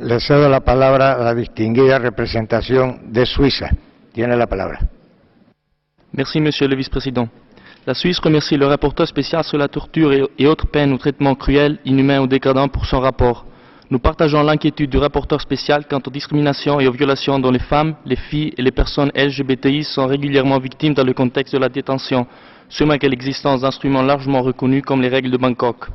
Le cedo la palabra a la distinguida representación de Suiza. Tiene la palabra. Merci, Monsieur le Vice-président. La Suisse remercie le rapporteur spécial sur la torture et autres peines ou traitements cruels, inhumains ou dégradants pour son rapport. Nous partageons l'inquiétude du rapporteur spécial quant aux discriminations et aux violations dont les femmes, les filles et les personnes LGBTI sont régulièrement victimes dans le contexte de la détention, ce malgré l'existence d'instruments largement reconnus comme les règles de Bangkok.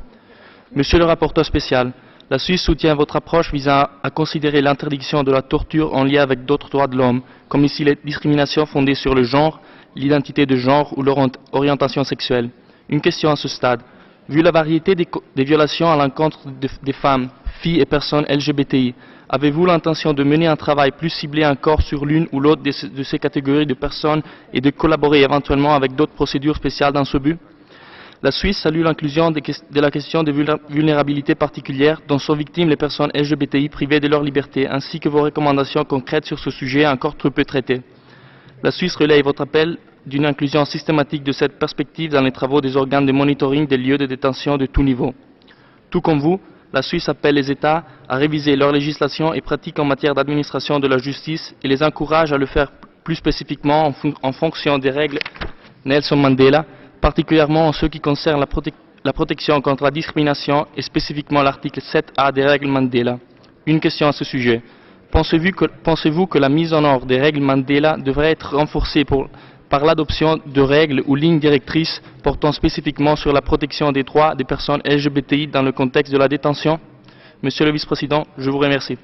Monsieur le rapporteur spécial, la Suisse soutient votre approche visant à considérer l'interdiction de la torture en lien avec d'autres droits de l'homme, comme ici les discriminations fondées sur le genre, l'identité de genre ou leur orientation sexuelle. Une question à ce stade. Vu la variété des violations à l'encontre des femmes, filles et personnes LGBTI, avez-vous l'intention de mener un travail plus ciblé encore sur l'une ou l'autre de ces catégories de personnes et de collaborer éventuellement avec d'autres procédures spéciales dans ce but? La Suisse salue l'inclusion de la question de vulnérabilité particulière dont sont victimes les personnes LGBTI privées de leur liberté, ainsi que vos recommandations concrètes sur ce sujet encore trop peu traité. La Suisse relaie votre appel d'une inclusion systématique de cette perspective dans les travaux des organes de monitoring des lieux de détention de tout niveau. Tout comme vous, la Suisse appelle les États à réviser leur législation et pratiques en matière d'administration de la justice et les encourage à le faire plus spécifiquement en fonction des règles Nelson Mandela, particulièrement en ce qui concerne la protection contre la discrimination et spécifiquement l'article 7A des règles Mandela. Une question à ce sujet. Pensez-vous que la mise en œuvre des règles Mandela devrait être renforcée par l'adoption de règles ou lignes directrices portant spécifiquement sur la protection des droits des personnes LGBTI dans le contexte de la détention? Monsieur le Vice-président, je vous remercie.